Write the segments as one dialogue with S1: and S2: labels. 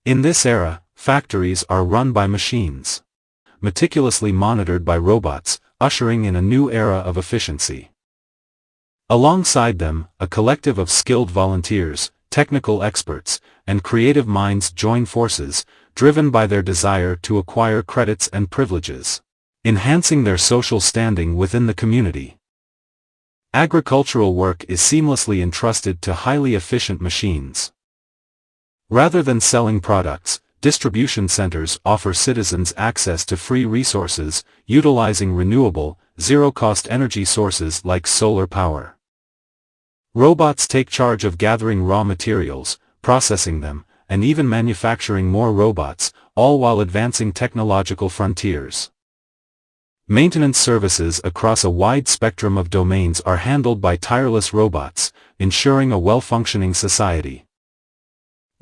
S1: In this era, factories are run by machines, meticulously monitored by robots, ushering in a new era of efficiency. Alongside them, a collective of skilled volunteers, technical experts, and creative minds join forces, driven by their desire to acquire credits and privileges, enhancing their social standing within the community. Agricultural work is seamlessly entrusted to highly efficient machines. Rather than selling products, distribution centers offer citizens access to free resources, utilizing renewable, zero-cost energy sources like solar power. Robots take charge of gathering raw materials, processing them, and even manufacturing more robots, all while advancing technological frontiers. Maintenance services across a wide spectrum of domains are handled by tireless robots, ensuring a well-functioning society.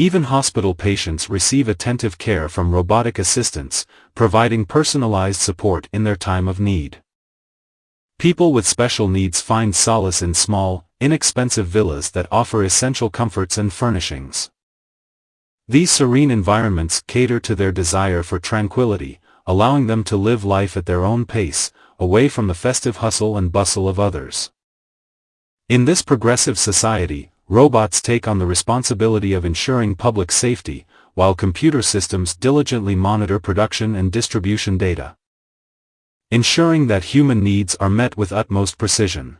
S1: Even hospital patients receive attentive care from robotic assistants, providing personalized support in their time of need. People with special needs find solace in small, inexpensive villas that offer essential comforts and furnishings. These serene environments cater to their desire for tranquility, allowing them to live life at their own pace, away from the festive hustle and bustle of others. In this progressive society, robots take on the responsibility of ensuring public safety, while computer systems diligently monitor production and distribution data, ensuring that human needs are met with utmost precision.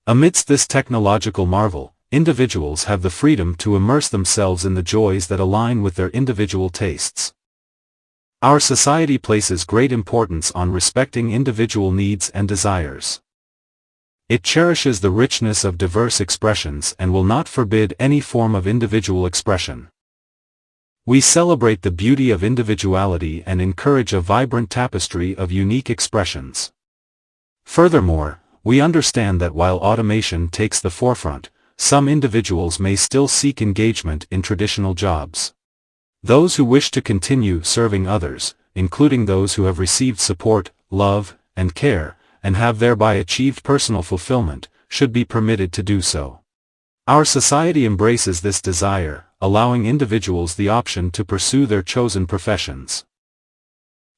S1: Amidst this technological marvel, individuals have the freedom to immerse themselves in the joys that align with their individual tastes. Our society places great importance on respecting individual needs and desires. It cherishes the richness of diverse expressions and will not forbid any form of individual expression. We celebrate the beauty of individuality and encourage a vibrant tapestry of unique expressions. Furthermore, we understand that while automation takes the forefront, some individuals may still seek engagement in traditional jobs. Those who wish to continue serving others, including those who have received support, love, and care, and have thereby achieved personal fulfillment, should be permitted to do so. Our society embraces this desire, allowing individuals the option to pursue their chosen professions.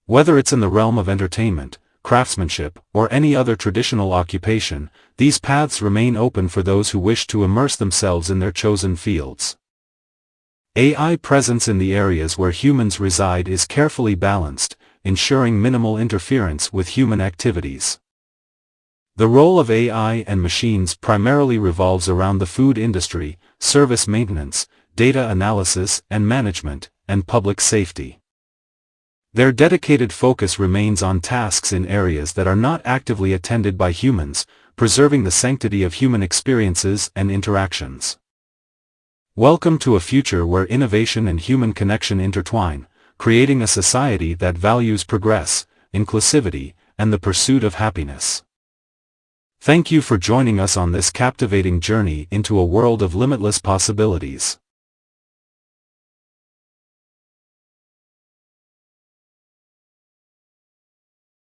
S1: Whether it's in the realm of entertainment, craftsmanship, or any other traditional occupation, these paths remain open for those who wish to immerse themselves in their chosen fields. AI presence in the areas where humans reside is carefully balanced, ensuring minimal interference with human activities. The role of AI and machines primarily revolves around the food industry, service maintenance, data analysis and management, and public safety. Their dedicated focus remains on tasks in areas that are not actively attended by humans, preserving the sanctity of human experiences and interactions. Welcome to a future where innovation and human connection intertwine, creating a society that values progress, inclusivity, and the pursuit of happiness. Thank you for joining us on this captivating journey into a world of limitless possibilities.